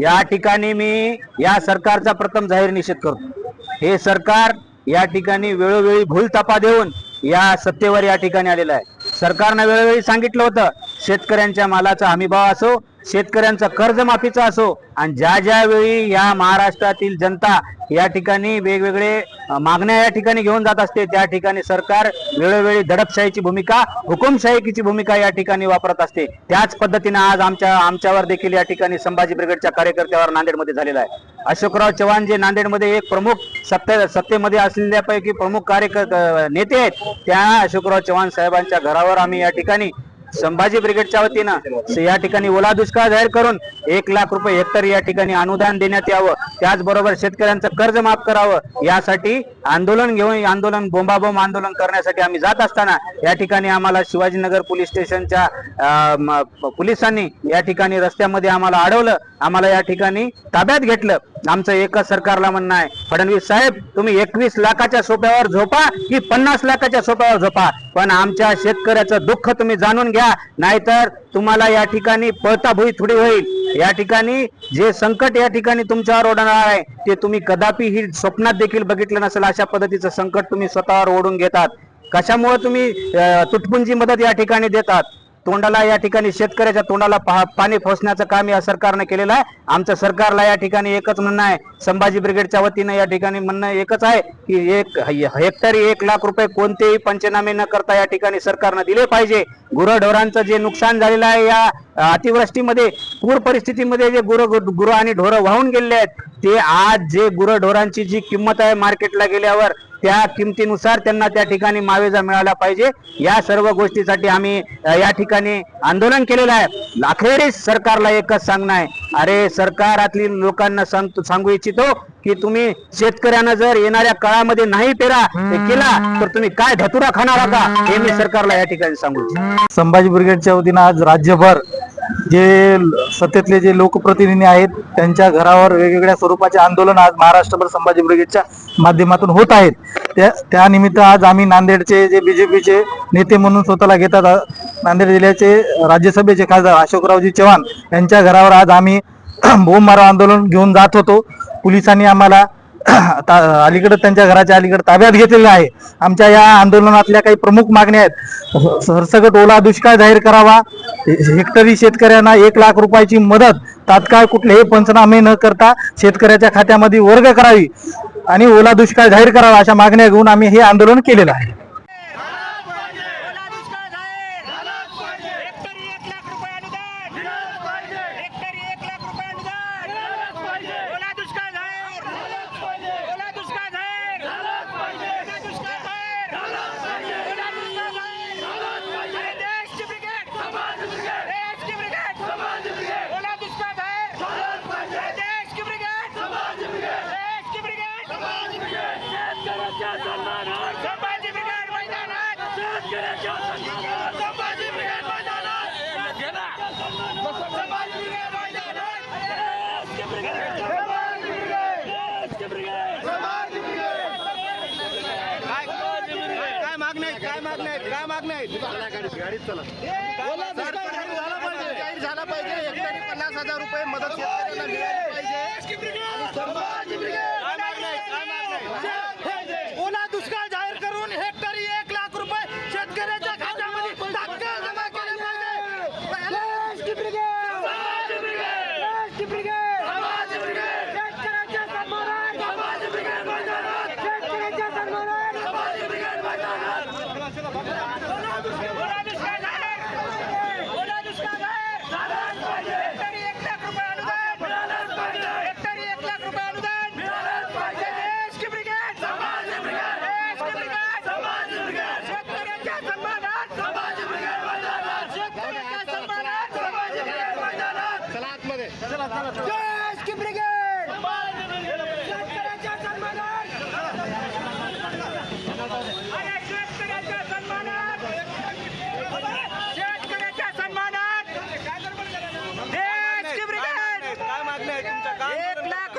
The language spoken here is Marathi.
या ठिकाणी मी या सरकारचा प्रथम जाहीर निषेध करतो। हे सरकार या ठिकाणी वेळोवेळी भूलथापा देऊन या सत्तेवर या ठिकाणी आलेलं आहे। सरकारने वेळोवेळी सांगितलं होतं शेतकऱ्यांच्या मालाचा हमीभाव असो, शेतकऱ्यांचा कर्जमाफीचा असो, आणि ज्या ज्या वेळी या महाराष्ट्रातील जनता या ठिकाणी वेगवेगळे मागण्या या ठिकाणी घेऊन जात असते त्या ठिकाणी सरकार वेळोवेळी दडपशाहीची भूमिका, हुकुमशाहीची भूमिका या ठिकाणी वापरत असते। त्याच पद्धतीने आज आमच्यावर देखील या ठिकाणी संभाजी ब्रिगेडच्या कार्यकर्त्यावर नांदेडमध्ये झालेला आहे। अशोकराव चव्हाण जे नांदेडमध्ये एक प्रमुख सत्तेमध्ये असलेल्यापैकी प्रमुख नेते आहेत, त्या अशोकराव चव्हाण साहेबांच्या घरावर आम्ही या ठिकाणी संभाजी ब्रिगेडच्या वतीनं या ठिकाणी ओला दुष्काळ जाहीर करून 1 लाख रुपये हेक्टर या ठिकाणी अनुदान देण्यात यावं, त्याचबरोबर शेतकऱ्यांचं कर्ज माफ करावं, यासाठी आंदोलन बोंबाबोंब आंदोलन करण्यासाठी आम्ही जात असताना या ठिकाणी आम्हाला शिवाजीनगर पोलीस स्टेशनच्या पोलिसांनी या ठिकाणी रस्त्यामध्ये आम्हाला अडवलं, आम्हाला या ठिकाणी ताब्यात घेतलं। आमचं एकच सरकारला म्हणणं आहे, फडणवीस साहेब तुम्ही 21 लाखाच्या सोप्यावर झोपा की 50 लाखाच्या सोप्यावर झोपा, पण आमच्या शेतकऱ्याचं दुःख तुम्ही जाणून घ्या, नाहीतर तुम्हाला या ठिकाणी पळता भुई थोडी होईल। या ठिकाणी जे संकट या ठिकाणी तुमच्यावर ओढणार आहे ते तुम्ही कदापि ही स्वप्नात देखील बघितलं नसेल, अशा पद्धतीचं संकट तुम्ही स्वतःवर ओढून घेतात। कशामुळे तुम्ही तुटपुंजी मदत या ठिकाणी देतात? तोंडाला या ठिकाणी शेतकऱ्याच्या तोंडाला पाणी फोसण्याचं काम या सरकारने केलेलं आहे। आमच्या सरकारला या ठिकाणी एकच म्हणणं आहे, संभाजी ब्रिगेडच्या वतीनं या ठिकाणी म्हणणं एकच आहे की 1 हेक्टरी 1 लाख रुपये कोणतेही पंचनामे न करता या ठिकाणी सरकारने दिले पाहिजे। गुरढोरांचं जे नुकसान झालेलं आहे या अतिवृष्टीमध्ये, पूर परिस्थितीमध्ये जे गुरं आणि ढोरं वाहून गेलेले आहेत, ते आज जे गुरढोरांची जी किंमत आहे मार्केटला गेल्यावर त्या किमतीनुसार त्यांना त्या ठिकाणी मावेजा मिळाला पाहिजे। या सर्व गोष्टीसाठी आम्ही या ठिकाणी आंदोलन केलेलं आहे। अखेरीस सरकारला एकच सांगणं आहे, अरे सरकारातली लोकांना सांगू इच्छितो की तुम्ही शेतकऱ्यांना जर येणाऱ्या काळामध्ये नाही पेरा केला तर तुम्ही काय धतुरा खाणार का, हे मी सरकारला या ठिकाणी सांगू इच्छितो। संभाजी ब्रिगेडच्या वतीनं आज राज्यभर जे सत्तेतले जे लोकप्रतिनिधी आहेत त्यांच्या घरावर वेगवेगळ्या स्वरूपाचे आंदोलन आज महाराष्ट्रभर संभाजी ब्रिगेडच्या माध्यमातून होत आहेत। त्या निमित्त आज आम्ही नांदेडचे जे बीजेपीचे नेते म्हणून स्वतःला घेतात, नांदेड जिल्ह्याचे राज्यसभेचे खासदार अशोकरावजी चव्हाण यांच्या घरावर आज आम्ही बोंबमारो आंदोलन घेऊन जात होतो। पोलिसांनी आम्हाला अलीकडे त्यांच्या घराच्या अलीकडे ताब्यात घेतलेलं आहे। आमच्या या आंदोलनातल्या काही प्रमुख मागण्या आहेत, सरसकट ओला दुष्काळ जाहीर करावा, हेक्टरी शेतकऱ्यांना 1 लाख रुपयाची मदत तात्काळ कुठलेही पंचनामे न करता शेतकऱ्याच्या खात्यामध्ये वर्ग करावी आणि ओला दुष्काळ जाहीर करावा, अशा मागण्या घेऊन आम्ही हे आंदोलन केलेलं आहे। झाला पाहिजे, हेक्टरी 50,000 रुपये मदत शेतकऱ्यांना मिळाली पाहिजे। ओला दुष्काळ जाहीर करून हेक्टरी 1 लाख रुपये शेतकऱ्याच्या खात्यामध्ये तात्काळ जमा केले पाहिजे। शेतकऱ्याच्या सन्मानात संभाजी ब्रिगेड मैदानात, शेतकऱ्याच्या सन्मानात संभाजी ब्रिगेड मैदानात। ₹1 लाख